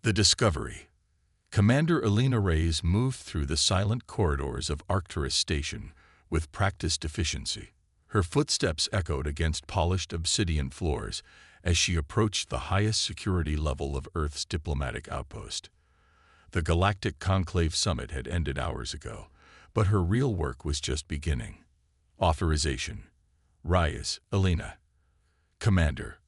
The Discovery. Commander Elena Reyes moved through the silent corridors of Arcturus Station with practiced efficiency. Her footsteps echoed against polished obsidian floors as she approached the highest security level of Earth's diplomatic outpost. The Galactic Conclave Summit had ended hours ago, but her real work was just beginning. Authorization. Reyes, Elena. Commander,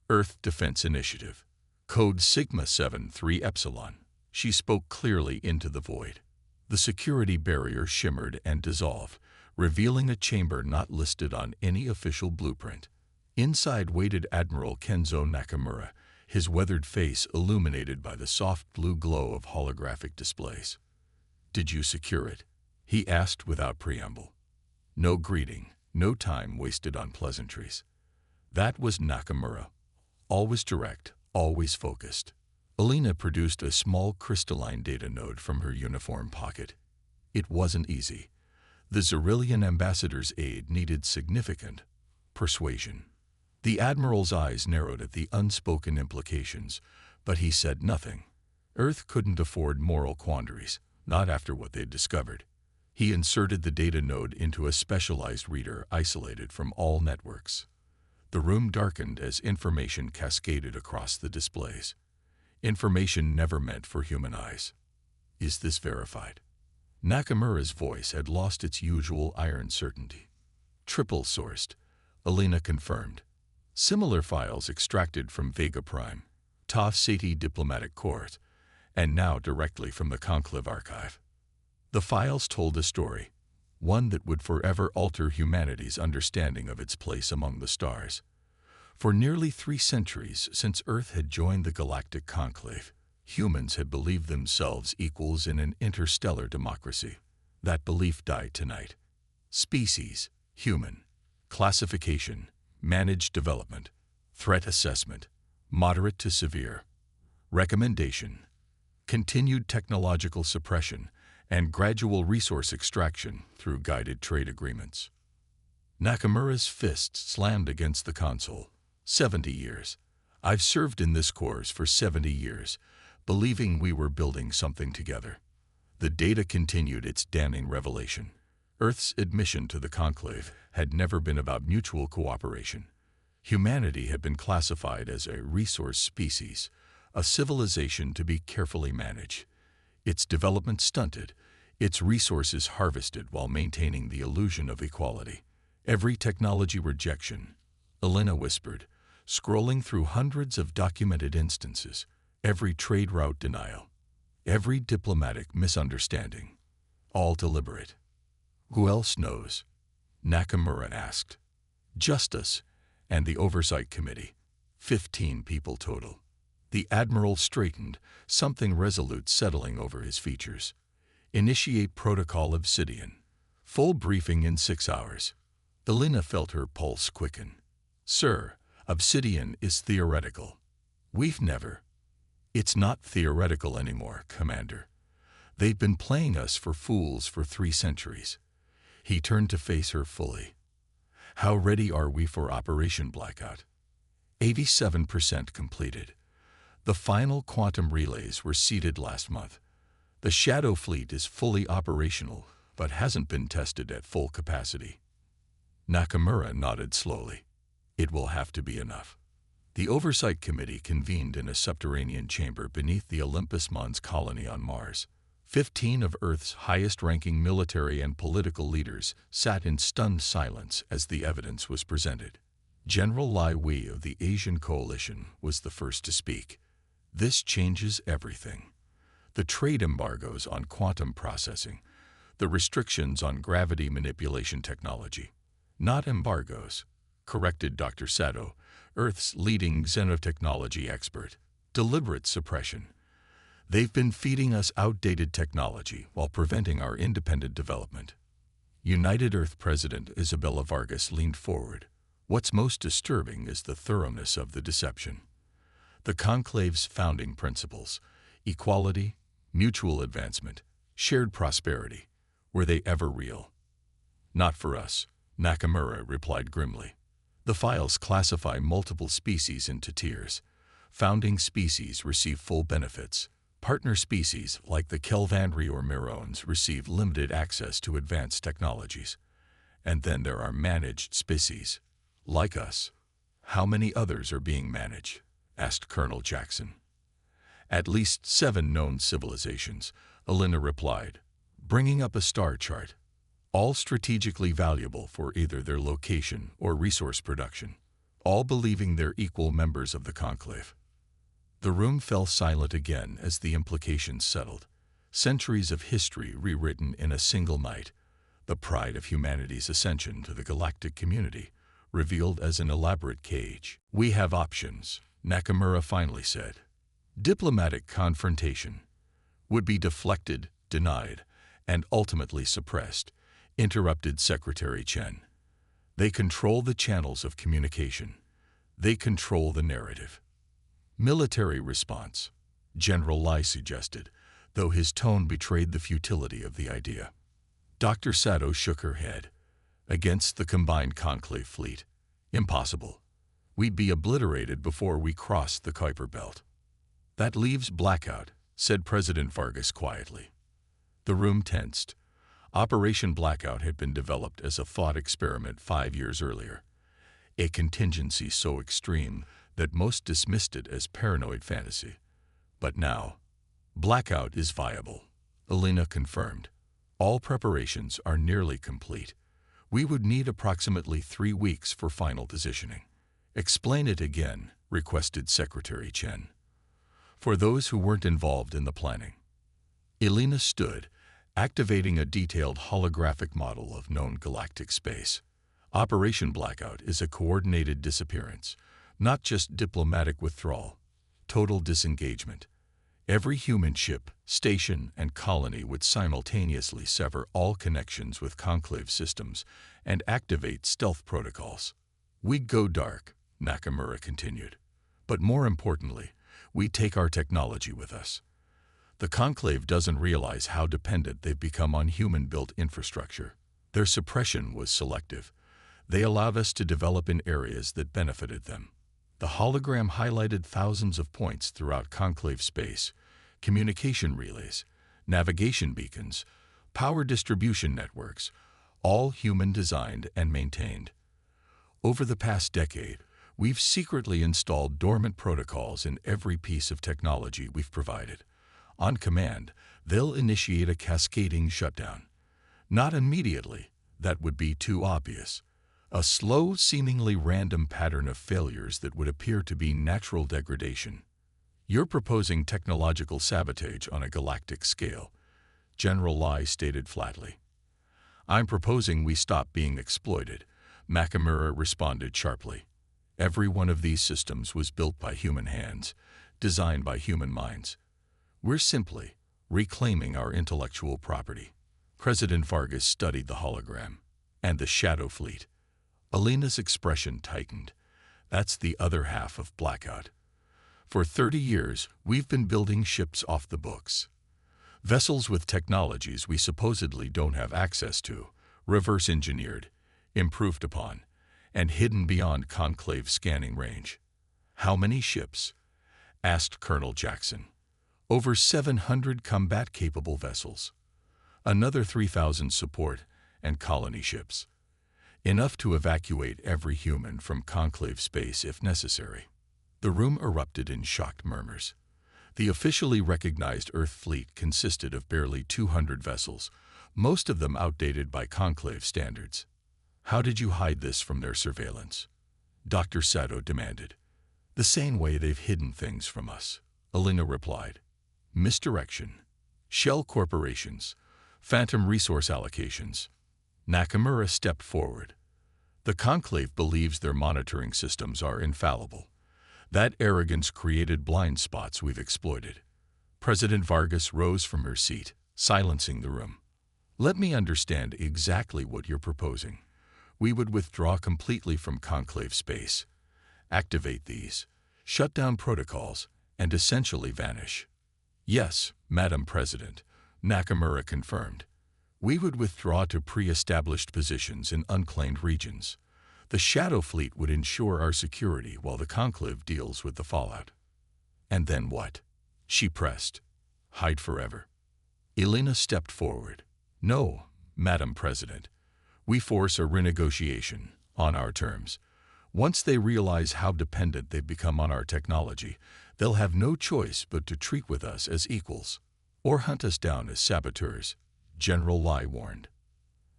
Earth Defense Initiative. Code Sigma 73 Epsilon. She spoke clearly into the void. The security barrier shimmered and dissolved, revealing a chamber not listed on any official blueprint. Inside waited Admiral Kenzo Nakamura, his weathered face illuminated by the soft blue glow of holographic displays. "Did you secure it?" he asked without preamble. No greeting, no time wasted on pleasantries. That was Nakamura. Always direct, always focused. Elena produced a small crystalline data node from her uniform pocket. It wasn't easy. The Xerillian ambassador's aid needed significant persuasion. The Admiral's eyes narrowed at the unspoken implications, but he said nothing. Earth couldn't afford moral quandaries, not after what they'd discovered. He inserted the data node into a specialized reader isolated from all networks. The room darkened as information cascaded across the displays. Information never meant for human eyes. "Is this verified?" Nakamura's voice had lost its usual iron certainty. "Triple sourced," Elena confirmed. "Similar files extracted from Vega Prime, Ta Seti Diplomatic Corps, and now directly from the Conclave Archive." The files told a story, one that would forever alter humanity's understanding of its place among the stars. For nearly 3 centuries since Earth had joined the Galactic Conclave, humans had believed themselves equals in an interstellar democracy. That belief died tonight. Species, human. Classification, managed development. Threat assessment, moderate to severe. Recommendation, continued technological suppression and gradual resource extraction through guided trade agreements. Nakamura's fist slammed against the console. 70 years. I've served in this Corps for 70 years, believing we were building something together. The data continued its damning revelation. Earth's admission to the Conclave had never been about mutual cooperation. Humanity had been classified as a resource species, a civilization to be carefully managed. Its development stunted, its resources harvested while maintaining the illusion of equality. Every technology rejection, Elena whispered, scrolling through hundreds of documented instances, every trade route denial, every diplomatic misunderstanding, all deliberate. "Who else knows?" Nakamura asked. "Just us and the Oversight Committee, 15 people total." The Admiral straightened, something resolute settling over his features. "Initiate Protocol Obsidian. Full briefing in 6 hours." Elena felt her pulse quicken. "Sir, Obsidian is theoretical. We've never—" "It's not theoretical anymore, Commander. They've been playing us for fools for 3 centuries. He turned to face her fully. "How ready are we for Operation Blackout?" 87% completed. The final quantum relays were seeded last month. The Shadow Fleet is fully operational, but hasn't been tested at full capacity. Nakamura nodded slowly. "It will have to be enough." The Oversight Committee convened in a subterranean chamber beneath the Olympus Mons colony on Mars. 15 of Earth's highest-ranking military and political leaders sat in stunned silence as the evidence was presented. General Lai Wei of the Asian Coalition was the first to speak. "This changes everything. The trade embargoes on quantum processing, the restrictions on gravity manipulation technology." "Not embargoes," corrected Dr. Sato, Earth's leading xenotechnology expert. "Deliberate suppression. They've been feeding us outdated technology while preventing our independent development." United Earth President Isabella Vargas leaned forward. "What's most disturbing is the thoroughness of the deception. The Conclave's founding principles, equality, mutual advancement, shared prosperity, were they ever real?" "Not for us," Nakamura replied grimly. "The files classify multiple species into tiers. Founding species receive full benefits, Partner species like the Kelvandri or Mirones receive limited access to advanced technologies. And then there are managed species, like us. How many others are being managed? Asked Colonel Jackson. At least 7 known civilizations, Alina replied, bringing up a star chart, all strategically valuable for either their location or resource production, all believing they're equal members of the conclave. The room fell silent again as the implications settled. Centuries of history rewritten in a single night, the pride of humanity's ascension to the galactic community, revealed as an elaborate cage. We have options, Nakamura finally said. Diplomatic confrontation would be deflected, denied, and ultimately suppressed, interrupted Secretary Chen. They control the channels of communication. They control the narrative. Military response, General Lai suggested, though his tone betrayed the futility of the idea. Dr. Sato shook her head. Against the combined conclave fleet. Impossible. We'd be obliterated before we crossed the Kuiper Belt. That leaves Blackout, said President Vargas quietly. The room tensed. Operation Blackout had been developed as a thought experiment 5 years earlier. A contingency so extreme that most dismissed it as paranoid fantasy. But now, Blackout is viable, Alina confirmed. All preparations are nearly complete. We would need approximately 3 weeks for final positioning. Explain it again, requested Secretary Chen. For those who weren't involved in the planning. Alina stood, activating a detailed holographic model of known galactic space. Operation Blackout is a coordinated disappearance, not just diplomatic withdrawal, total disengagement. Every human ship, station, and colony would simultaneously sever all connections with conclave systems and activate stealth protocols. We'd go dark, Nakamura continued. But more importantly, we take our technology with us. The conclave doesn't realize how dependent they've become on human-built infrastructure. Their suppression was selective. They allowed us to develop in areas that benefited them. The hologram highlighted thousands of points throughout conclave space, communication relays, navigation beacons, power distribution networks, all human-designed and maintained. Over the past decade, we've secretly installed dormant protocols in every piece of technology we've provided. On command, they'll initiate a cascading shutdown. Not immediately, that would be too obvious. A slow, seemingly random pattern of failures that would appear to be natural degradation. You're proposing technological sabotage on a galactic scale, General Lai stated flatly. I'm proposing we stop being exploited, Nakamura responded sharply. Every one of these systems was built by human hands, designed by human minds. We're simply reclaiming our intellectual property. President Vargas studied the hologram and the Shadow Fleet. Alina's expression tightened. That's the other half of Blackout. For 30 years, we've been building ships off the books. Vessels with technologies we supposedly don't have access to, reverse engineered, improved upon, and hidden beyond conclave scanning range. How many ships? Asked Colonel Jackson. Over 700 combat-capable vessels. Another 3,000 support and colony ships. Enough to evacuate every human from conclave space if necessary. The room erupted in shocked murmurs. The officially recognized Earth fleet consisted of barely 200 vessels, most of them outdated by conclave standards. How did you hide this from their surveillance? Dr. Sato demanded. The same way they've hidden things from us, Alina replied. Misdirection, shell corporations, phantom resource allocations. Nakamura stepped forward. The conclave believes their monitoring systems are infallible. That arrogance created blind spots we've exploited. President Vargas rose from her seat, silencing the room. Let me understand exactly what you're proposing. We would withdraw completely from conclave space, activate these, shut down protocols, and essentially vanish. Yes, Madam President, Nakamura confirmed. We would withdraw to pre-established positions in unclaimed regions. The Shadow Fleet would ensure our security while the conclave deals with the fallout. And then what? She pressed. hide forever. Elena stepped forward. No, Madam President. We force a renegotiation, on our terms. Once they realize how dependent they've become on our technology, they'll have no choice but to treat with us as equals, or hunt us down as saboteurs, General Lai warned.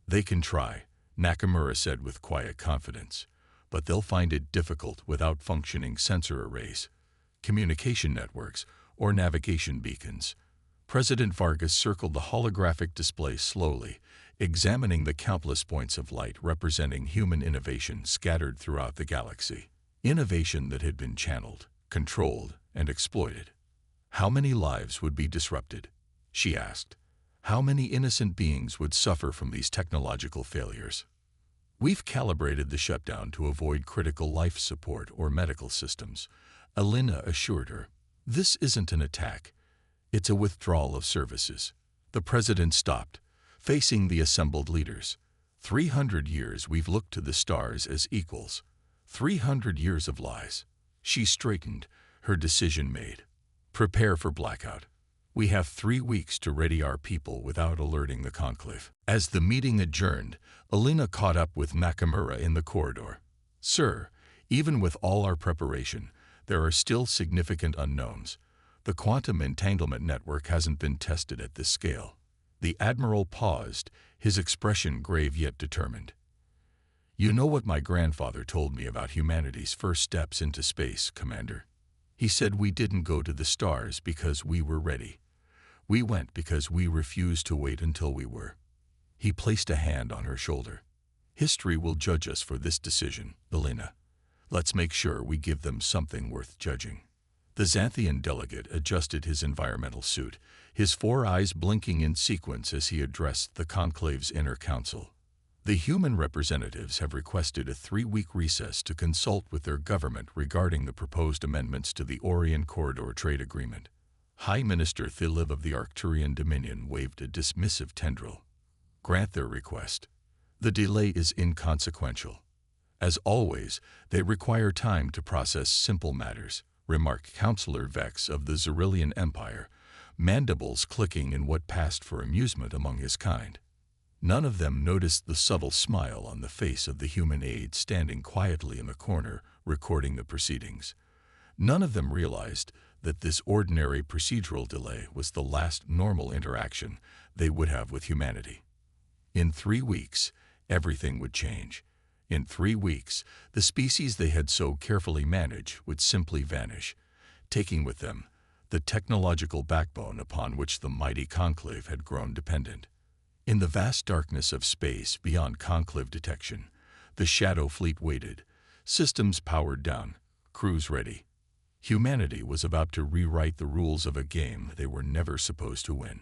They can try, Nakamura said with quiet confidence, but they'll find it difficult without functioning sensor arrays, communication networks, or navigation beacons. President Vargas circled the holographic display slowly, examining the countless points of light representing human innovation scattered throughout the galaxy. Innovation that had been channeled, controlled, and exploited. How many lives would be disrupted? She asked. How many innocent beings would suffer from these technological failures? We've calibrated the shutdown to avoid critical life support or medical systems, Elena assured her. This isn't an attack. It's a withdrawal of services. The president stopped, facing the assembled leaders. 300 years we've looked to the stars as equals. 300 years of lies. She straightened, her decision made. Prepare for blackout. We have 3 weeks to ready our people without alerting the conclave. As the meeting adjourned, Elena caught up with Nakamura in the corridor. Sir, even with all our preparation, there are still significant unknowns. The quantum entanglement network hasn't been tested at this scale. The Admiral paused, his expression grave yet determined. You know what my grandfather told me about humanity's first steps into space, Commander. He said we didn't go to the stars because we were ready. We went because we refused to wait until we were. He placed a hand on her shoulder. History will judge us for this decision, Elena. Let's make sure we give them something worth judging. The Xanthian delegate adjusted his environmental suit, his 4 eyes blinking in sequence as he addressed the conclave's inner council. The human representatives have requested a 3-week recess to consult with their government regarding the proposed amendments to the Orion Corridor Trade Agreement. High Minister Thiliv of the Arcturian Dominion waved a dismissive tendril. Grant their request. The delay is inconsequential. As always, they require time to process simple matters, remarked Councillor Vex of the Zerillian Empire, mandibles clicking in what passed for amusement among his kind. None of them noticed the subtle smile on the face of the human aide standing quietly in the corner, recording the proceedings. None of them realized that this ordinary procedural delay was the last normal interaction they would have with humanity. In 3 weeks, everything would change. In 3 weeks, the species they had so carefully managed would simply vanish, taking with them the technological backbone upon which the mighty conclave had grown dependent. In the vast darkness of space beyond conclave detection, the Shadow Fleet waited, systems powered down, crews ready. Humanity was about to rewrite the rules of a game they were never supposed to win.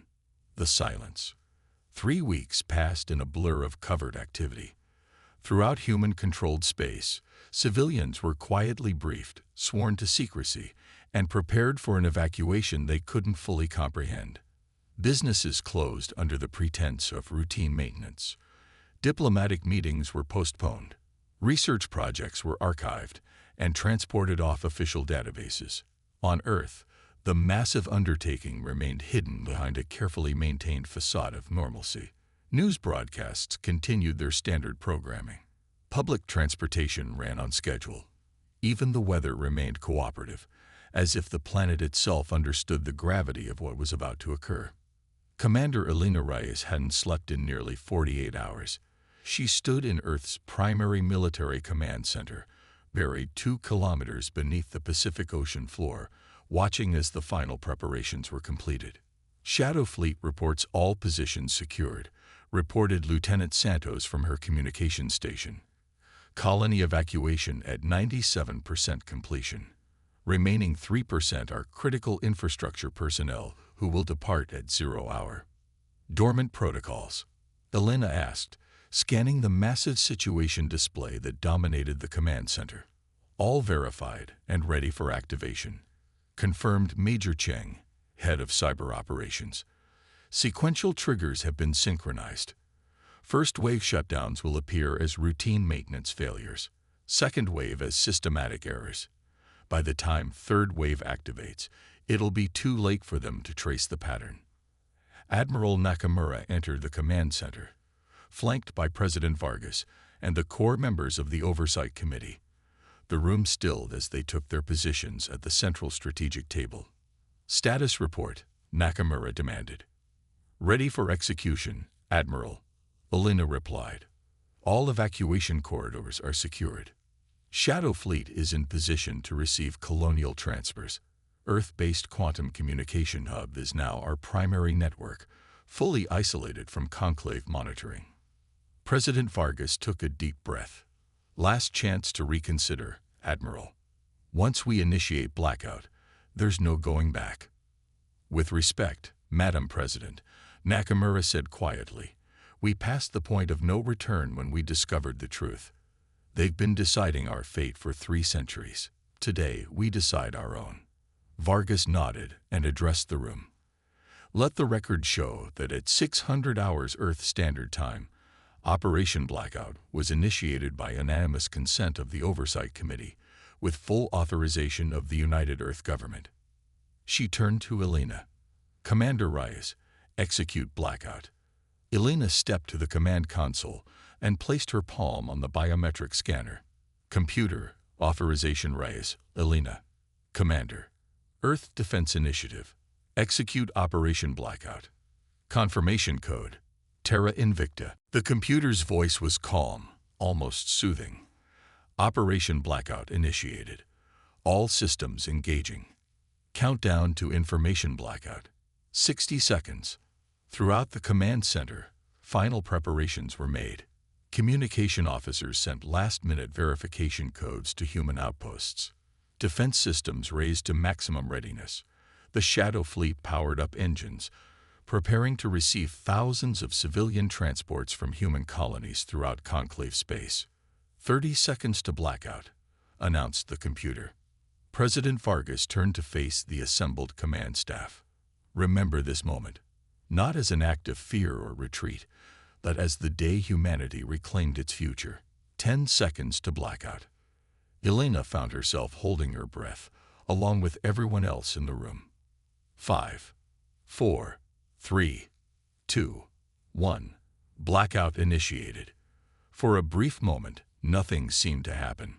The silence. 3 weeks passed in a blur of covert activity. Throughout human-controlled space, civilians were quietly briefed, sworn to secrecy, and prepared for an evacuation they couldn't fully comprehend. Businesses closed under the pretense of routine maintenance. Diplomatic meetings were postponed. Research projects were archived and transported off official databases. On Earth, the massive undertaking remained hidden behind a carefully maintained facade of normalcy. News broadcasts continued their standard programming. Public transportation ran on schedule. Even the weather remained cooperative, as if the planet itself understood the gravity of what was about to occur. Commander Elena Reyes hadn't slept in nearly 48 hours. She stood in Earth's primary military command center, buried 2 kilometers beneath the Pacific Ocean floor, watching as the final preparations were completed. Shadow Fleet reports all positions secured, reported Lieutenant Santos from her communication station. Colony evacuation at 97% completion. Remaining 3% are critical infrastructure personnel who will depart at 0 hour. Dormant protocols. Elena asked, scanning the massive situation display that dominated the command center. All verified and ready for activation. Confirmed Major Cheng, head of cyber operations. Sequential triggers have been synchronized. First wave shutdowns will appear as routine maintenance failures. Second wave as systematic errors. By the time third wave activates, It'll be too late for them to trace the pattern. Admiral Nakamura entered the command center, flanked by President Vargas and the core members of the Oversight Committee. The room stilled as they took their positions at the central strategic table. "Status report," Nakamura demanded. "Ready for execution, Admiral," Elena replied. "All evacuation corridors are secured. Shadow Fleet is in position to receive colonial transfers. Earth-based quantum communication hub is now our primary network, fully isolated from conclave monitoring." President Vargas took a deep breath. "Last chance to reconsider, Admiral. Once we initiate blackout, there's no going back." "With respect, Madam President," Nakamura said quietly, "we passed the point of no return when we discovered the truth. They've been deciding our fate for 3 centuries. Today, we decide our own." Vargas nodded and addressed the room. "Let the record show that at 600 hours Earth Standard Time, Operation Blackout was initiated by unanimous consent of the Oversight Committee, with full authorization of the United Earth Government." She turned to Elena. "Commander Reyes, execute blackout." Elena stepped to the command console and placed her palm on the biometric scanner. "Computer, authorization Reyes, Elena." "Commander, Earth Defense Initiative, execute Operation Blackout. Confirmation code, Terra Invicta." The computer's voice was calm, almost soothing. "Operation Blackout initiated. All systems engaging. Countdown to information blackout. 60 seconds. Throughout the command center, final preparations were made. Communication officers sent last-minute verification codes to human outposts. Defense systems raised to maximum readiness. The Shadow Fleet powered up engines, preparing to receive thousands of civilian transports from human colonies throughout conclave space. 30 seconds to blackout," announced the computer. President Vargas turned to face the assembled command staff. "Remember this moment, not as an act of fear or retreat, but as the day humanity reclaimed its future. 10 seconds to blackout." Elena found herself holding her breath, along with everyone else in the room. 5, 4, 3, 2, 1. Blackout initiated. For a brief moment, nothing seemed to happen.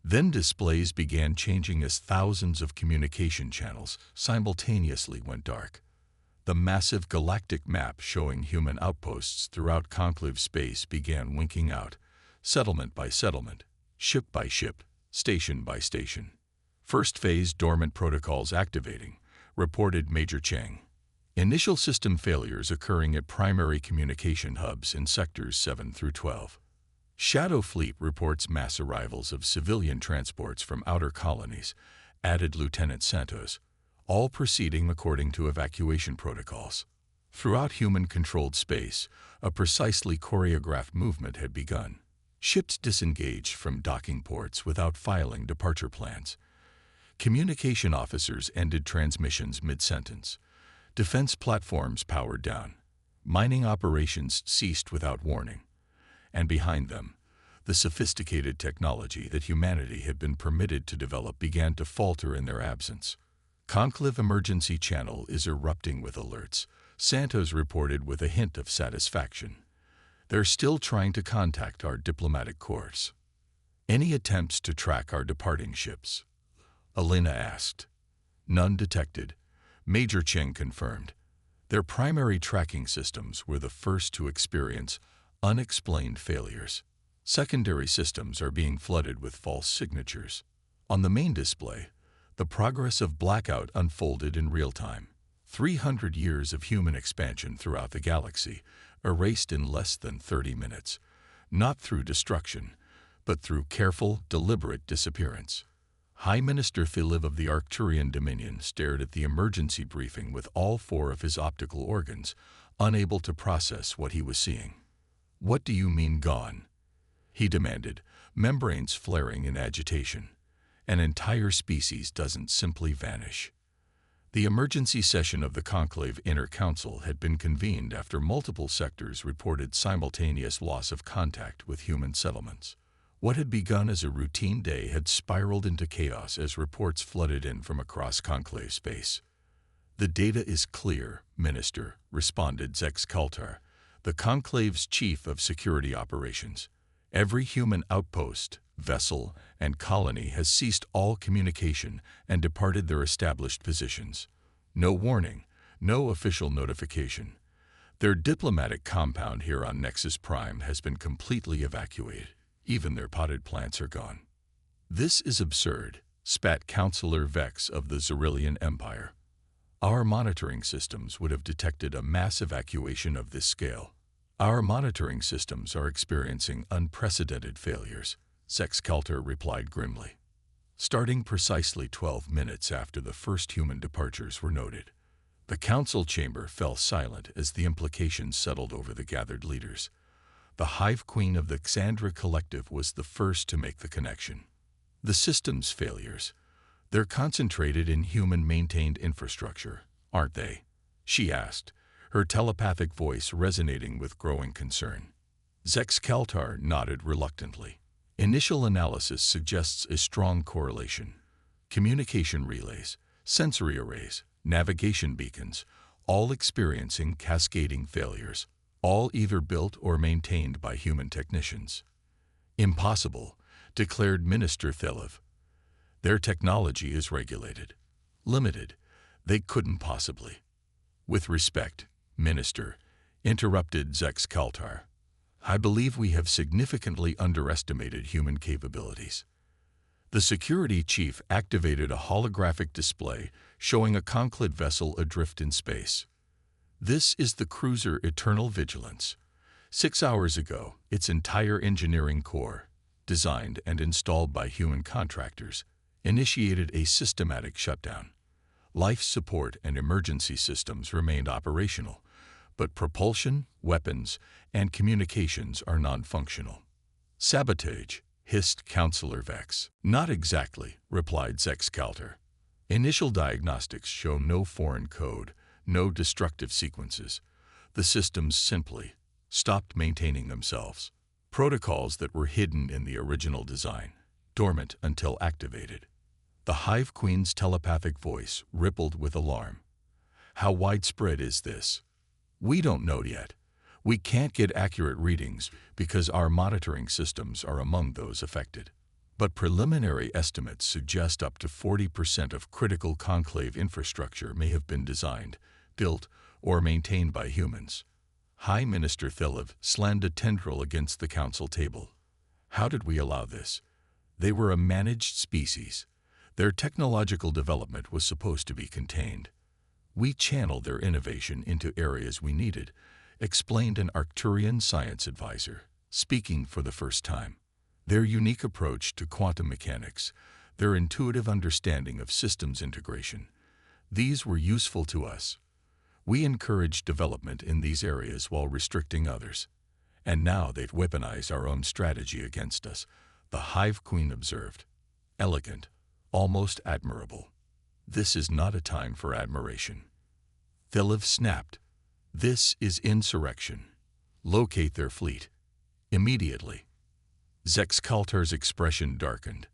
Then displays began changing as thousands of communication channels simultaneously went dark. The massive galactic map showing human outposts throughout conclave space began winking out, settlement by settlement, ship by ship, station by station. "First phase dormant protocols activating," reported Major Cheng. "Initial system failures occurring at primary communication hubs in sectors 7 through 12. Shadow Fleet reports mass arrivals of civilian transports from outer colonies," added Lieutenant Santos, "all proceeding according to evacuation protocols." Throughout human-controlled space, a precisely choreographed movement had begun. Ships disengaged from docking ports without filing departure plans. Communication officers ended transmissions mid-sentence. Defense platforms powered down. Mining operations ceased without warning. And behind them, the sophisticated technology that humanity had been permitted to develop began to falter in their absence. "Conclave emergency channel is erupting with alerts," Santos reported with a hint of satisfaction. "They're still trying to contact our diplomatic corps." "Any attempts to track our departing ships?" Elena asked. "None detected," Major Cheng confirmed. Their primary tracking systems were the first to experience unexplained failures. Secondary systems are being flooded with false signatures. On the main display, the progress of blackout unfolded in real time. 300 years of human expansion throughout the galaxy, erased in less than 30 minutes, not through destruction, but through careful, deliberate disappearance. High Minister Philiv of the Arcturian Dominion stared at the emergency briefing with all 4 of his optical organs, unable to process what he was seeing. "What do you mean gone?" he demanded, membranes flaring in agitation. "An entire species doesn't simply vanish." The emergency session of the Conclave Inner Council had been convened after multiple sectors reported simultaneous loss of contact with human settlements. What had begun as a routine day had spiraled into chaos as reports flooded in from across conclave space. "The data is clear, Minister," responded Zex Kaltar, the conclave's chief of security operations. "Every human outpost, vessel, and colony has ceased all communication and departed their established positions. No warning, no official notification. Their diplomatic compound here on Nexus Prime has been completely evacuated. Even their potted plants are gone." "This is absurd," spat Counselor Vex of the Zerillian Empire. "Our monitoring systems would have detected a mass evacuation of this scale." "Our monitoring systems are experiencing unprecedented failures," Zex Kaltar replied grimly. "Starting precisely 12 minutes after the first human departures were noted." The council chamber fell silent as the implications settled over the gathered leaders. The Hive Queen of the Xandra Collective was the first to make the connection. "The system's failures. They're concentrated in human-maintained infrastructure, aren't they?" she asked, her telepathic voice resonating with growing concern. Zex Kaltar nodded reluctantly. "Initial analysis suggests a strong correlation. Communication relays, sensory arrays, navigation beacons, all experiencing cascading failures, all either built or maintained by human technicians." "Impossible," declared Minister Thelev. "Their technology is regulated. Limited. They couldn't possibly." "With respect, Minister," interrupted Zex Kaltar, "I believe we have significantly underestimated human capabilities." The security chief activated a holographic display showing a conclave vessel adrift in space. "This is the cruiser Eternal Vigilance. 6 hours ago, its entire engineering core, designed and installed by human contractors, initiated a systematic shutdown. Life support and emergency systems remained operational, but propulsion, weapons, and communications are non-functional." "Sabotage," hissed Counselor Vex. "Not exactly," replied Zex Kaltar. "Initial diagnostics show no foreign code, no destructive sequences. The systems simply stopped maintaining themselves. Protocols that were hidden in the original design, dormant until activated." The Hive Queen's telepathic voice rippled with alarm. "How widespread is this?" "We don't know yet. We can't get accurate readings because our monitoring systems are among those affected. But preliminary estimates suggest up to 40% of critical conclave infrastructure may have been designed, built, or maintained by humans." High Minister Thelev slammed a tendril against the council table. "How did we allow this? They were a managed species. Their technological development was supposed to be contained. We channeled their innovation into areas we needed," explained an Arcturian science advisor, speaking for the first time. "Their unique approach to quantum mechanics, their intuitive understanding of systems integration, these were useful to us. We encouraged development in these areas while restricting others. And now they've weaponized our own strategy against us," the Hive Queen observed. "Elegant, almost admirable. This is not a time for admiration." Thelev snapped. "This is insurrection. Locate their fleet. Immediately." Zex Kaltar's expression darkened.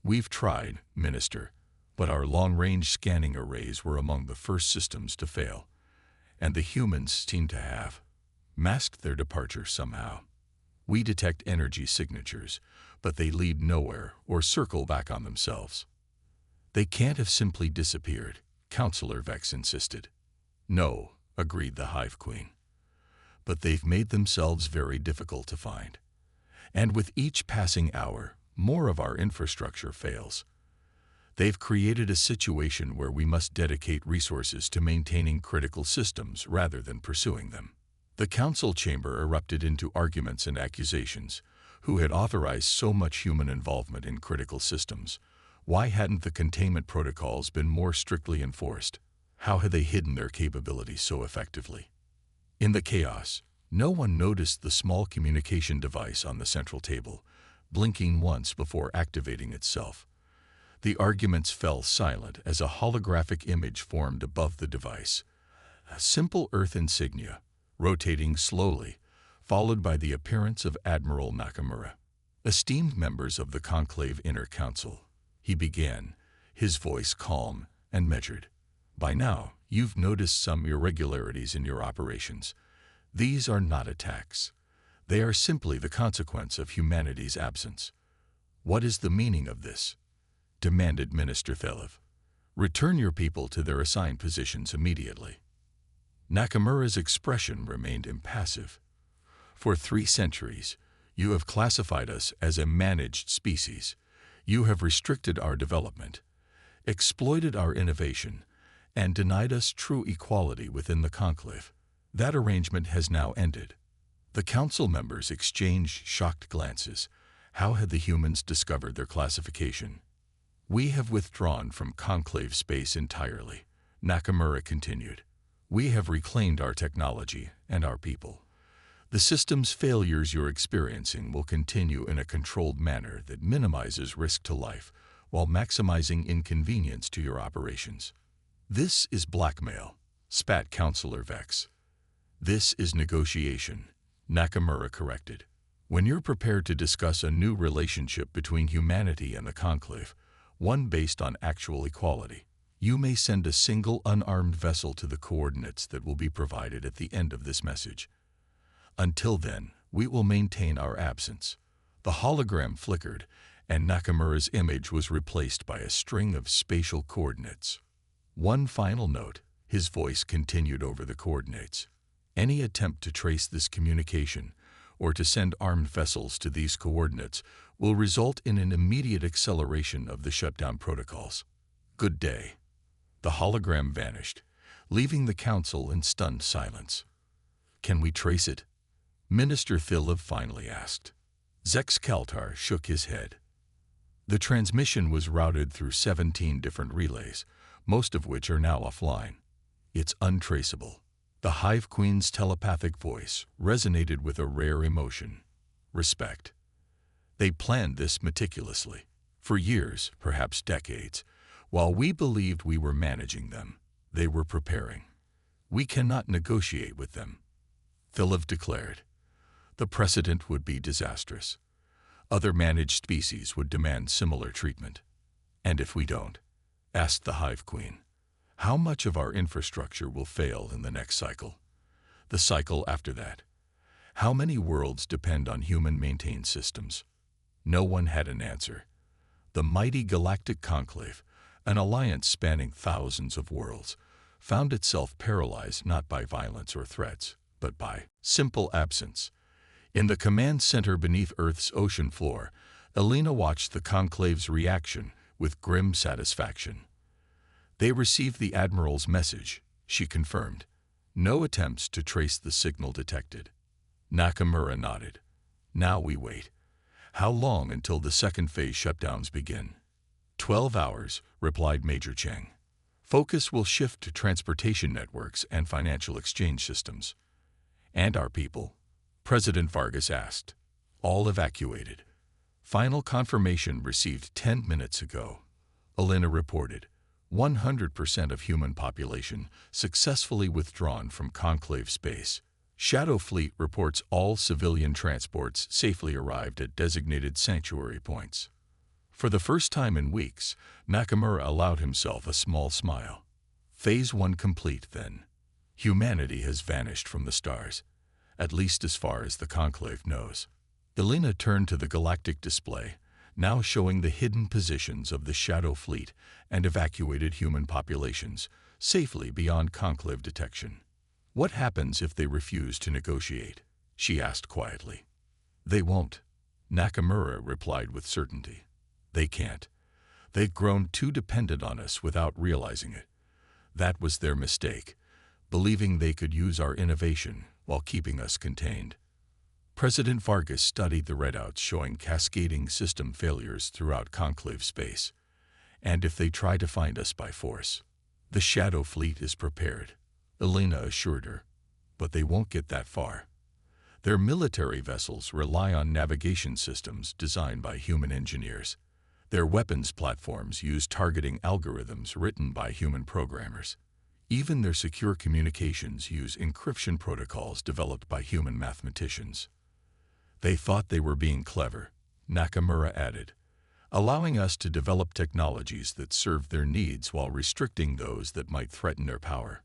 "We've tried, Minister, but our long-range scanning arrays were among the first systems to fail, and the humans seem to have masked their departure somehow. We detect energy signatures, but they lead nowhere or circle back on themselves." "They can't have simply disappeared," Counselor Vex insisted. "No," agreed the Hive Queen. "But they've made themselves very difficult to find. And with each passing hour, more of our infrastructure fails. They've created a situation where we must dedicate resources to maintaining critical systems rather than pursuing them." The council chamber erupted into arguments and accusations. Who had authorized so much human involvement in critical systems? Why hadn't the containment protocols been more strictly enforced? How had they hidden their capabilities so effectively? In the chaos, no one noticed the small communication device on the central table, blinking once before activating itself. The arguments fell silent as a holographic image formed above the device. A simple Earth insignia, rotating slowly, followed by the appearance of Admiral Nakamura. Esteemed members of the Conclave Inner Council, he began, his voice calm and measured. By now, you've noticed some irregularities in your operations. These are not attacks. They are simply the consequence of humanity's absence. What is the meaning of this? Demanded Minister Thelev. Return your people to their assigned positions immediately. Nakamura's expression remained impassive. For 3 centuries, you have classified us as a managed species. You have restricted our development, exploited our innovation, and denied us true equality within the conclave. That arrangement has now ended. The council members exchanged shocked glances. How had the humans discovered their classification? We have withdrawn from conclave space entirely, Nakamura continued. We have reclaimed our technology and our people. The system's failures you're experiencing will continue in a controlled manner that minimizes risk to life while maximizing inconvenience to your operations. This is blackmail, spat Counselor Vex. This is negotiation, Nakamura corrected. When you're prepared to discuss a new relationship between humanity and the conclave, one based on actual equality, you may send a single unarmed vessel to the coordinates that will be provided at the end of this message. Until then, we will maintain our absence. The hologram flickered, and Nakamura's image was replaced by a string of spatial coordinates. One final note, his voice continued over the coordinates. Any attempt to trace this communication or to send armed vessels to these coordinates will result in an immediate acceleration of the shutdown protocols. Good day. The hologram vanished, leaving the council in stunned silence. Can we trace it? Minister Thelev finally asked. Zex Kaltar shook his head. The transmission was routed through 17 different relays, most of which are now offline. It's untraceable. The Hive Queen's telepathic voice resonated with a rare emotion: respect. They planned this meticulously. For years, perhaps decades, while we believed we were managing them, they were preparing. We cannot negotiate with them, Thelev declared. The precedent would be disastrous. Other managed species would demand similar treatment. And if we don't, asked the Hive Queen, how much of our infrastructure will fail in the next cycle? The cycle after that? How many worlds depend on human-maintained systems? No one had an answer. The mighty galactic conclave, an alliance spanning thousands of worlds, found itself paralyzed not by violence or threats, but by simple absence. In the command center beneath Earth's ocean floor, Elena watched the conclave's reaction with grim satisfaction. They received the Admiral's message, she confirmed. No attempts to trace the signal detected. Nakamura nodded. Now we wait. How long until the second phase shutdowns begin? 12 hours, replied Major Cheng. Focus will shift to transportation networks and financial exchange systems. And our people? President Vargas asked. All evacuated. Final confirmation received 10 minutes ago. Elena reported. 100% of human population successfully withdrawn from conclave space. Shadow Fleet reports all civilian transports safely arrived at designated sanctuary points. For the first time in weeks, Nakamura allowed himself a small smile. Phase 1 complete, then. Humanity has vanished from the stars, at least as far as the conclave knows. Elena turned to the galactic display, now showing the hidden positions of the Shadow Fleet and evacuated human populations, safely beyond conclave detection. What happens if they refuse to negotiate? She asked quietly. They won't, Nakamura replied with certainty. They can't. They've grown too dependent on us without realizing it. That was their mistake, believing they could use our innovation while keeping us contained. President Vargas studied the readouts showing cascading system failures throughout conclave space. And if they try to find us by force, the Shadow Fleet is prepared, Elena assured her. But they won't get that far. Their military vessels rely on navigation systems designed by human engineers. Their weapons platforms use targeting algorithms written by human programmers. Even their secure communications use encryption protocols developed by human mathematicians. They thought they were being clever, Nakamura added, allowing us to develop technologies that serve their needs while restricting those that might threaten their power.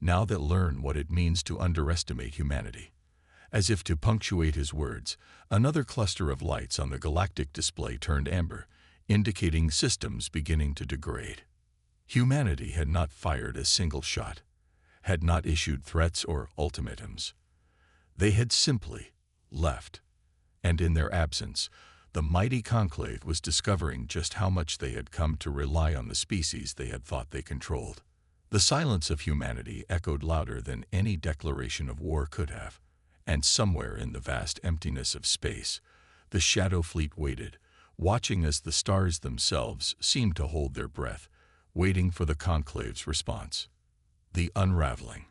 Now they'll learn what it means to underestimate humanity. As if to punctuate his words, another cluster of lights on the galactic display turned amber, indicating systems beginning to degrade. Humanity had not fired a single shot, had not issued threats or ultimatums. They had simply left. And in their absence, the mighty conclave was discovering just how much they had come to rely on the species they had thought they controlled. The silence of humanity echoed louder than any declaration of war could have, and somewhere in the vast emptiness of space, the Shadow Fleet waited, watching as the stars themselves seemed to hold their breath, waiting for the conclave's response. The unraveling.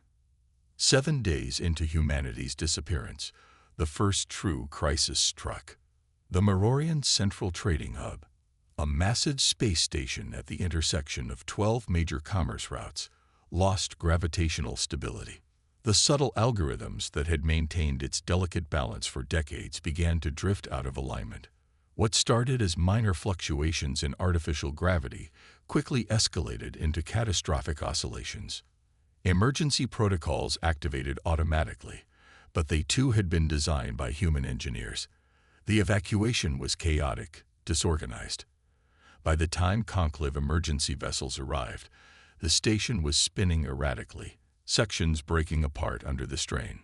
7 days into humanity's disappearance, the first true crisis struck. The Merorian Central Trading Hub, a massive space station at the intersection of 12 major commerce routes, lost gravitational stability. The subtle algorithms that had maintained its delicate balance for decades began to drift out of alignment. What started as minor fluctuations in artificial gravity quickly escalated into catastrophic oscillations. Emergency protocols activated automatically, but they too had been designed by human engineers. The evacuation was chaotic, disorganized. By the time conclave emergency vessels arrived, the station was spinning erratically, sections breaking apart under the strain.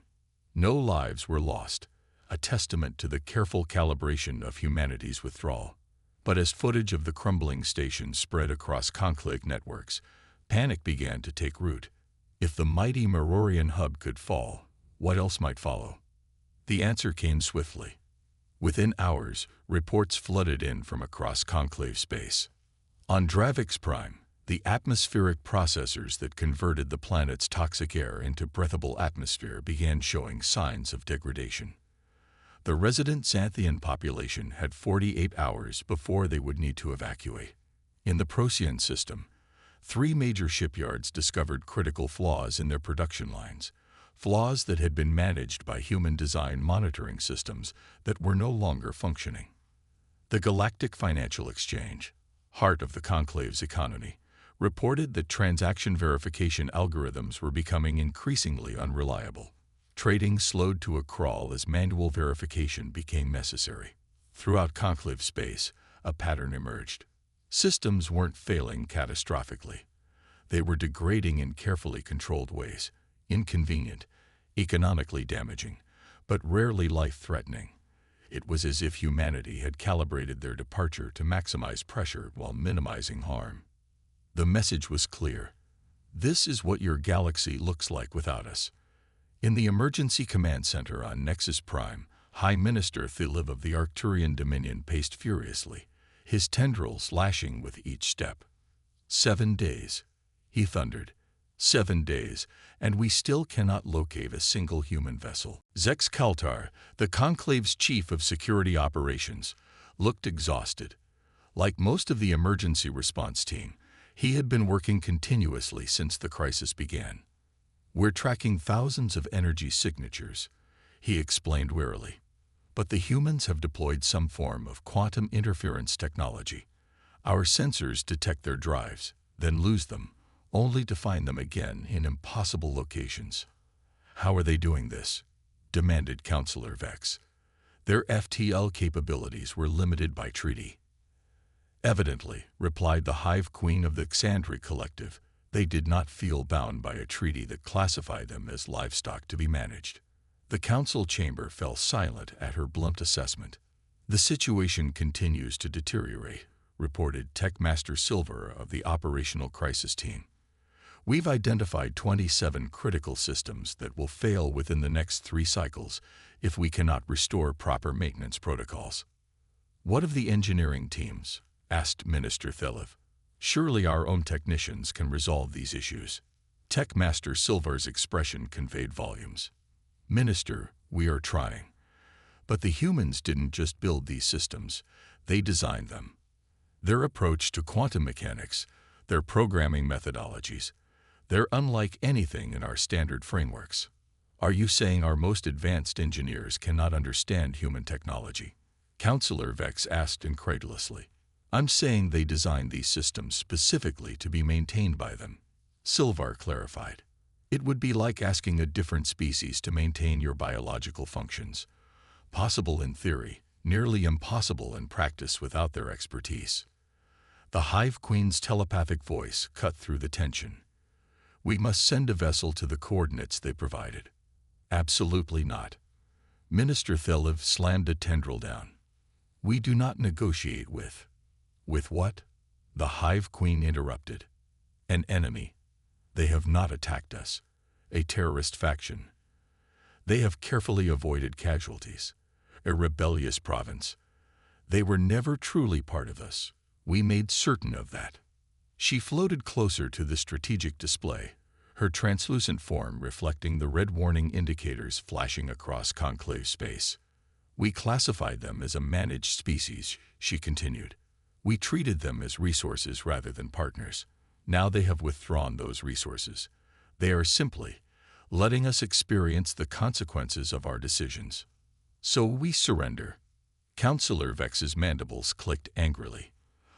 No lives were lost, a testament to the careful calibration of humanity's withdrawal. But as footage of the crumbling station spread across conclave networks, panic began to take root. If the mighty Merorian hub could fall, what else might follow? The answer came swiftly. Within hours, reports flooded in from across conclave space. On Dravix Prime, the atmospheric processors that converted the planet's toxic air into breathable atmosphere began showing signs of degradation. The resident Xanthian population had 48 hours before they would need to evacuate. In the Procyon system, 3 major shipyards discovered critical flaws in their production lines, flaws that had been managed by human-design monitoring systems that were no longer functioning. The Galactic Financial Exchange, heart of the conclave's economy, reported that transaction verification algorithms were becoming increasingly unreliable. Trading slowed to a crawl as manual verification became necessary. Throughout conclave space, a pattern emerged. Systems weren't failing catastrophically. They were degrading in carefully controlled ways, inconvenient, economically damaging, but rarely life-threatening. It was as if humanity had calibrated their departure to maximize pressure while minimizing harm. The message was clear. This is what your galaxy looks like without us. In the Emergency Command Center on Nexus Prime, High Minister Thiliv of the Arcturian Dominion paced furiously, his tendrils lashing with each step. 7 days, he thundered. 7 days, and we still cannot locate a single human vessel. Zex Kaltar, the Conclave's chief of security operations, looked exhausted. Like most of the emergency response team, he had been working continuously since the crisis began. We're tracking thousands of energy signatures, he explained wearily. But the humans have deployed some form of quantum interference technology. Our sensors detect their drives, then lose them, only to find them again in impossible locations. How are they doing this? Demanded Counselor Vex. Their FTL capabilities were limited by treaty. Evidently, replied the Hive Queen of the Xandri Collective, they did not feel bound by a treaty that classified them as livestock to be managed. The council chamber fell silent at her blunt assessment. The situation continues to deteriorate, reported Tech Master Silver of the Operational Crisis Team. We've identified 27 critical systems that will fail within the next 3 cycles if we cannot restore proper maintenance protocols. What of the engineering teams? Asked Minister Thiliv. Surely our own technicians can resolve these issues. Tech Master Silver's expression conveyed volumes. Minister, we are trying. But the humans didn't just build these systems, they designed them. Their approach to quantum mechanics, their programming methodologies, they're unlike anything in our standard frameworks. Are you saying our most advanced engineers cannot understand human technology? Counselor Vex asked incredulously. I'm saying they designed these systems specifically to be maintained by them, Silvar clarified. It would be like asking a different species to maintain your biological functions. Possible in theory, nearly impossible in practice without their expertise. The Hive Queen's telepathic voice cut through the tension. We must send a vessel to the coordinates they provided. Absolutely not. Minister Thelev slammed a tendril down. We do not negotiate with. With what? The Hive Queen interrupted. An enemy. They have not attacked us. A terrorist faction. They have carefully avoided casualties. A rebellious province. They were never truly part of us. We made certain of that. She floated closer to the strategic display, her translucent form reflecting the red warning indicators flashing across conclave space. We classified them as a managed species, she continued. We treated them as resources rather than partners. Now they have withdrawn those resources. They are simply letting us experience the consequences of our decisions. So we surrender. Counselor Vex's mandibles clicked angrily.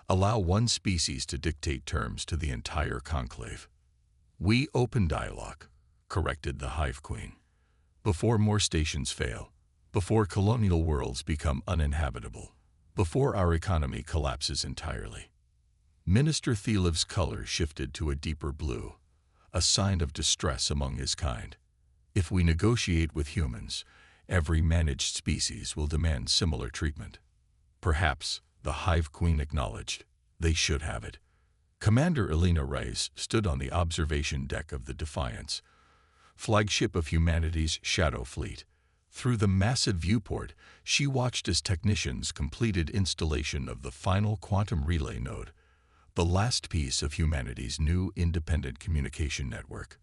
Allow one species to dictate terms to the entire conclave. We open dialogue, corrected the Hive Queen. Before more stations fail, before colonial worlds become uninhabitable, before our economy collapses entirely. Minister Thelev's color shifted to a deeper blue, a sign of distress among his kind. If we negotiate with humans, every managed species will demand similar treatment. Perhaps, the Hive Queen acknowledged, they should have it. Commander Elena Reyes stood on the observation deck of the Defiance, flagship of humanity's Shadow Fleet. Through the massive viewport, she watched as technicians completed installation of the final quantum relay node, the last piece of humanity's new independent communication network.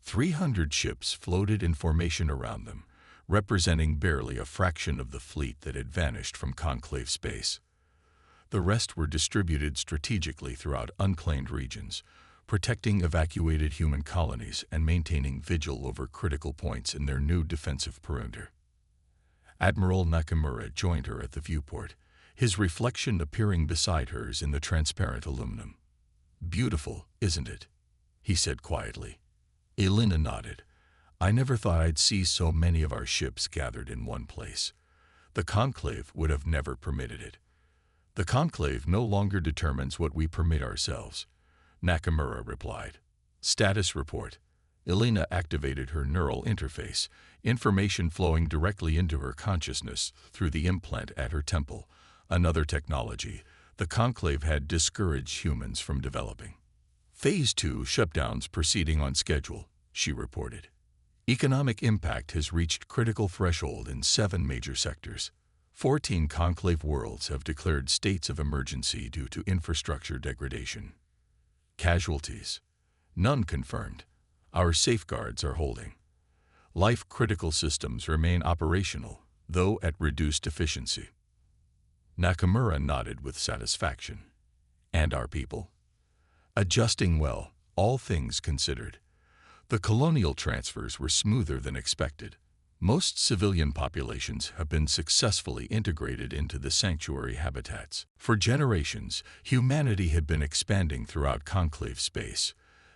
300 ships floated in formation around them, representing barely a fraction of the fleet that had vanished from conclave space. The rest were distributed strategically throughout unclaimed regions, protecting evacuated human colonies and maintaining vigil over critical points in their new defensive perimeter. Admiral Nakamura joined her at the viewport, his reflection appearing beside hers in the transparent aluminum. Beautiful, isn't it? He said quietly. Elena nodded. I never thought I'd see so many of our ships gathered in one place. The Conclave would have never permitted it. The Conclave no longer determines what we permit ourselves, Nakamura replied. Status report. Elena activated her neural interface, information flowing directly into her consciousness through the implant at her temple, another technology the Conclave had discouraged humans from developing. Phase 2 shutdowns proceeding on schedule, she reported. Economic impact has reached critical threshold in 7 major sectors. 14 Conclave worlds have declared states of emergency due to infrastructure degradation. Casualties. None confirmed. Our safeguards are holding. Life-critical systems remain operational, though at reduced efficiency. Nakamura nodded with satisfaction. And our people? Adjusting well, all things considered. The colonial transfers were smoother than expected. Most civilian populations have been successfully integrated into the sanctuary habitats. For generations, humanity had been expanding throughout conclave space,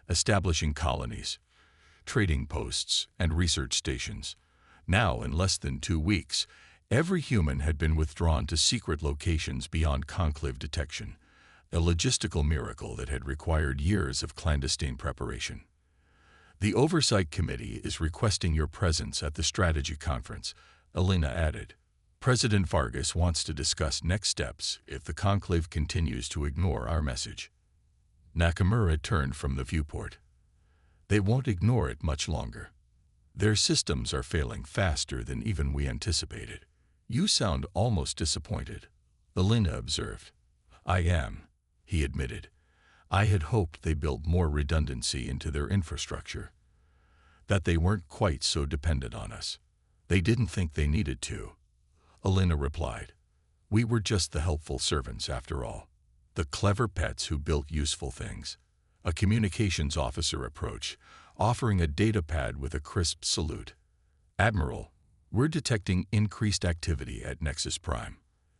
establishing colonies, trading posts, and research stations. Now, in less than 2 weeks, every human had been withdrawn to secret locations beyond conclave detection, a logistical miracle that had required years of clandestine preparation. The Oversight Committee is requesting your presence at the Strategy Conference, Elena added. President Vargas wants to discuss next steps if the Conclave continues to ignore our message. Nakamura turned from the viewport. They won't ignore it much longer. Their systems are failing faster than even we anticipated. You sound almost disappointed, Elena observed. I am, he admitted. I had hoped they built more redundancy into their infrastructure, that they weren't quite so dependent on us. They didn't think they needed to, Elena replied. We were just the helpful servants after all, the clever pets who built useful things. A communications officer approached, offering a data pad with a crisp salute. Admiral, we're detecting increased activity at Nexus Prime.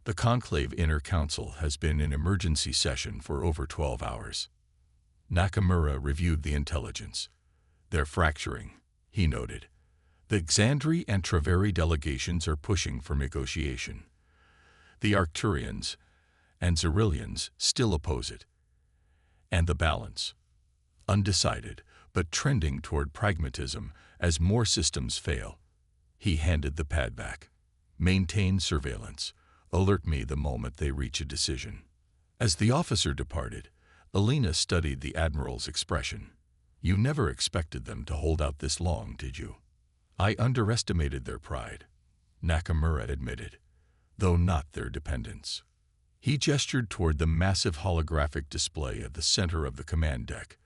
The Conclave Inner Council has been in emergency session for over 12 hours. Nakamura reviewed the intelligence. They're fracturing, he noted. The Xandri and Treveri delegations are pushing for negotiation. The Arcturians and Xerillians still oppose it. And the balance? Undecided, but trending toward pragmatism as more systems fail. He handed the pad back. Maintain surveillance. Alert me the moment they reach a decision. As the officer departed, Alina studied the Admiral's expression. You never expected them to hold out this long, did you? I underestimated their pride, Nakamura admitted, though not their dependence. He gestured toward the massive holographic display at the center of the command deck,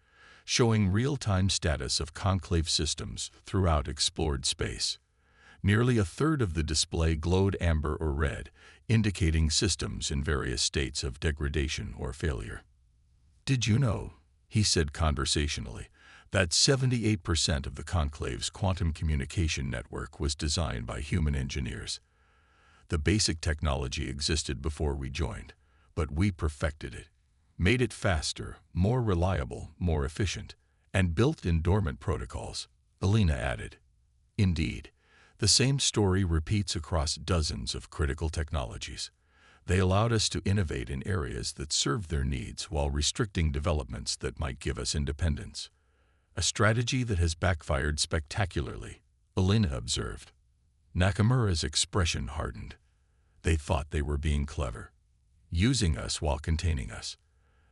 showing real-time status of Conclave systems throughout explored space. Nearly a third of the display glowed amber or red, indicating systems in various states of degradation or failure. Did you know, he said conversationally, that 78% of the Conclave's quantum communication network was designed by human engineers? The basic technology existed before we joined, but we perfected it, made it faster, more reliable, more efficient, and built in dormant protocols, Alina added. Indeed, the same story repeats across dozens of critical technologies. They allowed us to innovate in areas that served their needs while restricting developments that might give us independence. A strategy that has backfired spectacularly, Alina observed. Nakamura's expression hardened. They thought they were being clever, using us while containing us.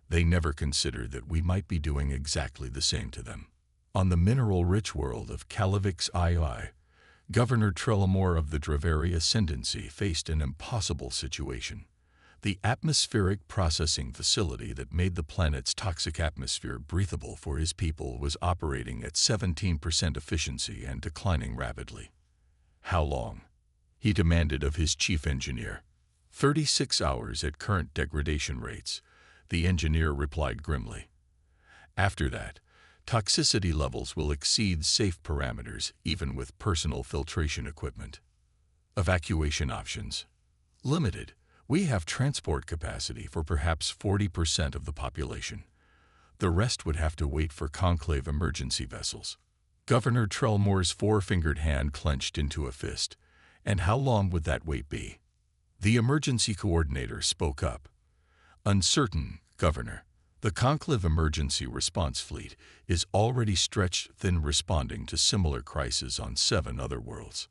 They never considered that we might be doing exactly the same to them. On the mineral-rich world of Kalavix II, Governor Trellamore of the Draveri Ascendancy faced an impossible situation. The atmospheric processing facility that made the planet's toxic atmosphere breathable for his people was operating at 17% efficiency and declining rapidly. How long? He demanded of his chief engineer. 36 hours at current degradation rates, the engineer replied grimly. After that, toxicity levels will exceed safe parameters even with personal filtration equipment. Evacuation options. Limited. We have transport capacity for perhaps 40% of the population. The rest would have to wait for Conclave emergency vessels. Governor Trellmore's four-fingered hand clenched into a fist. And how long would that wait be? The emergency coordinator spoke up. Uncertain, Governor. The Conclave Emergency Response Fleet is already stretched thin responding to similar crises on 7 other worlds.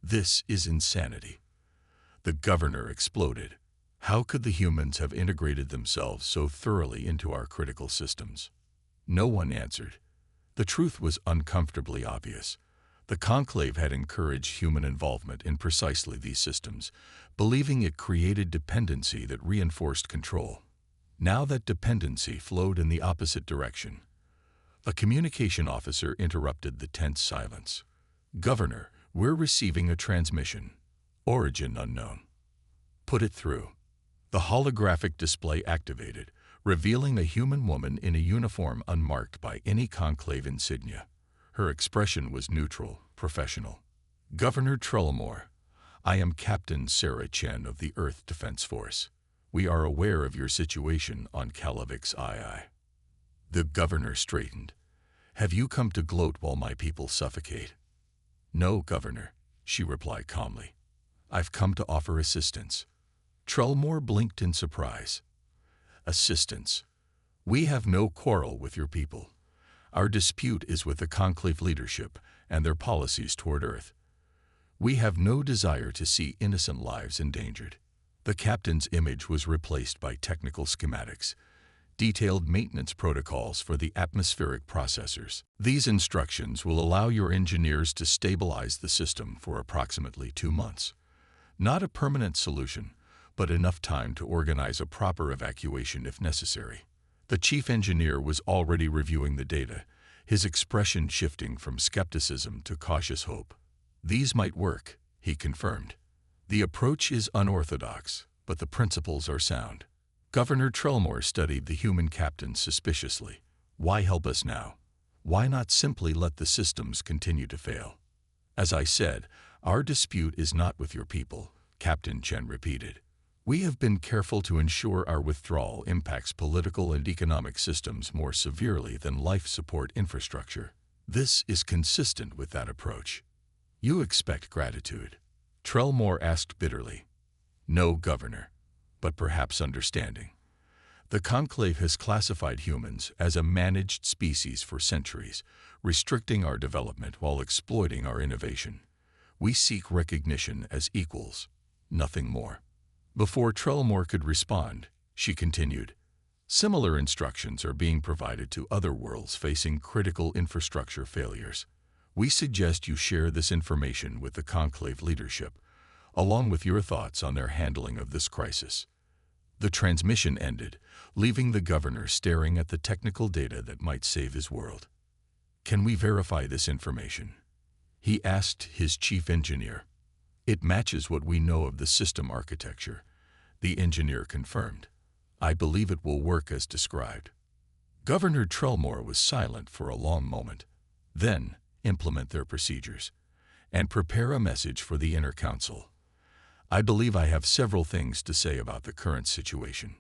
This is insanity. The governor exploded. How could the humans have integrated themselves so thoroughly into our critical systems? No one answered. The truth was uncomfortably obvious. The Conclave had encouraged human involvement in precisely these systems, believing it created dependency that reinforced control. Now that dependency flowed in the opposite direction. A communication officer interrupted the tense silence. Governor, we're receiving a transmission. Origin unknown. Put it through. The holographic display activated, revealing a human woman in a uniform unmarked by any Conclave insignia. Her expression was neutral, professional. Governor Trellamore, I am Captain Sarah Chen of the Earth Defense Force. We are aware of your situation on Kalavix II. The governor straightened. Have you come to gloat while my people suffocate? No, Governor, she replied calmly. I've come to offer assistance. Trellamore blinked in surprise. Assistance. We have no quarrel with your people. Our dispute is with the Conclave leadership and their policies toward Earth. We have no desire to see innocent lives endangered. The captain's image was replaced by technical schematics, detailed maintenance protocols for the atmospheric processors. These instructions will allow your engineers to stabilize the system for approximately 2 months. Not a permanent solution, but enough time to organize a proper evacuation if necessary. The chief engineer was already reviewing the data, his expression shifting from skepticism to cautious hope. These might work, he confirmed. The approach is unorthodox, but the principles are sound. Governor Trellamore studied the human captain suspiciously. Why help us now? Why not simply let the systems continue to fail? As I said, our dispute is not with your people, Captain Chen repeated. We have been careful to ensure our withdrawal impacts political and economic systems more severely than life support infrastructure. This is consistent with that approach. You expect gratitude. Trellmore asked bitterly. No, Governor, but perhaps understanding. The Conclave has classified humans as a managed species for centuries, restricting our development while exploiting our innovation. We seek recognition as equals, nothing more. Before Trellmore could respond, she continued, similar instructions are being provided to other worlds facing critical infrastructure failures. We suggest you share this information with the Conclave leadership, along with your thoughts on their handling of this crisis. The transmission ended, leaving the governor staring at the technical data that might save his world. Can we verify this information? He asked his chief engineer. It matches what we know of the system architecture, the engineer confirmed. I believe it will work as described. Governor Trellmore was silent for a long moment. Then, implement their procedures and prepare a message for the inner council. I believe I have several things to say about the current situation.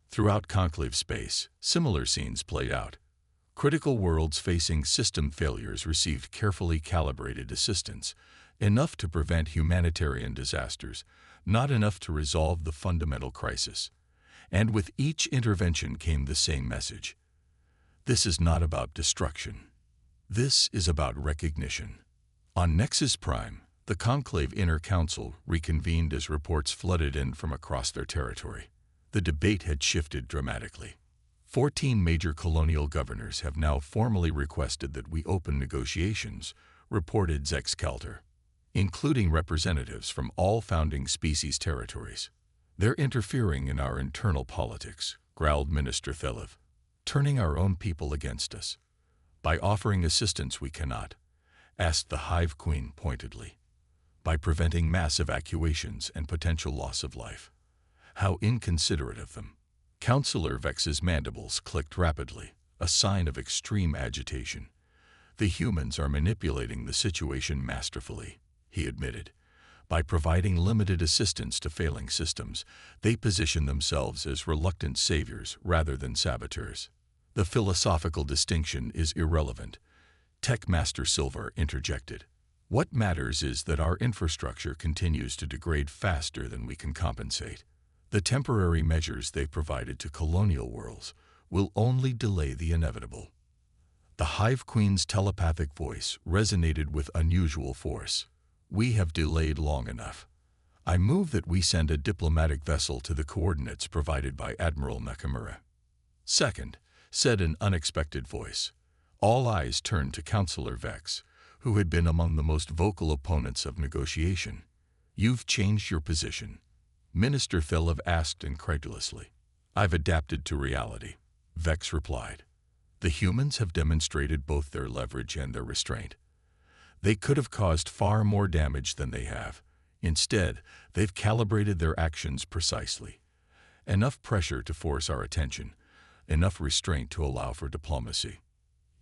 Throughout Conclave space, similar scenes played out. Critical worlds facing system failures received carefully calibrated assistance, enough to prevent humanitarian disasters, not enough to resolve the fundamental crisis. And with each intervention came the same message. This is not about destruction. This is about recognition. On Nexus Prime, the Conclave Inner Council reconvened as reports flooded in from across their territory. The debate had shifted dramatically. 14 major colonial governors have now formally requested that we open negotiations, reported Zex Kelter, including representatives from all founding species territories. They're interfering in our internal politics, growled Minister Thelev, turning our own people against us. By offering assistance we cannot, asked the Hive Queen pointedly. By preventing mass evacuations and potential loss of life. How inconsiderate of them. Councillor Vex's mandibles clicked rapidly, a sign of extreme agitation. The humans are manipulating the situation masterfully, he admitted. By providing limited assistance to failing systems, they position themselves as reluctant saviors rather than saboteurs. The philosophical distinction is irrelevant, Tech Master Silver interjected. What matters is that our infrastructure continues to degrade faster than we can compensate. The temporary measures they've provided to colonial worlds will only delay the inevitable. The Hive Queen's telepathic voice resonated with unusual force. We have delayed long enough. I move that we send a diplomatic vessel to the coordinates provided by Admiral Nakamura. Second, said an unexpected voice. All eyes turned to Councillor Vex, who had been among the most vocal opponents of negotiation. You've changed your position, Minister Thelev asked incredulously. I've adapted to reality, Vex replied. The humans have demonstrated both their leverage and their restraint. They could have caused far more damage than they have. Instead, they've calibrated their actions precisely. Enough pressure to force our attention, enough restraint to allow for diplomacy.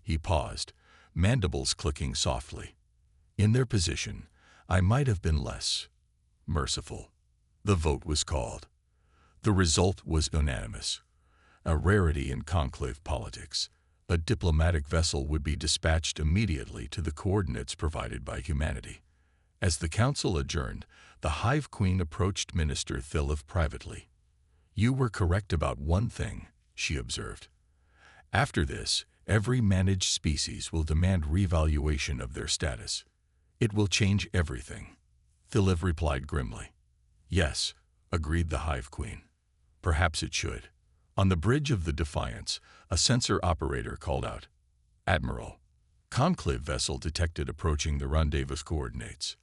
He paused, mandibles clicking softly. In their position, I might have been less merciful. The vote was called. The result was unanimous. A rarity in conclave politics. A diplomatic vessel would be dispatched immediately to the coordinates provided by humanity. As the council adjourned, the Hive Queen approached Minister Thelev privately. You were correct about one thing, she observed. After this, every managed species will demand revaluation of their status. It will change everything. Thelev replied grimly. Yes, agreed the Hive Queen. Perhaps it should. On the bridge of the Defiance, a sensor operator called out, Admiral. Conclave vessel detected approaching the rendezvous coordinates.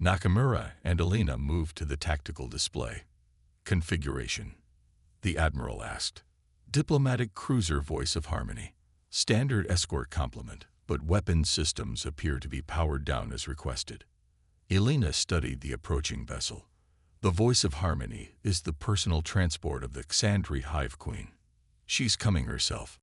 Nakamura and Alina moved to the tactical display. Configuration, the Admiral asked. Diplomatic cruiser voice of harmony. Standard escort complement, but weapon systems appear to be powered down as requested. Alina studied the approaching vessel. The voice of harmony is the personal transport of the Xandri Hive Queen. She's coming herself.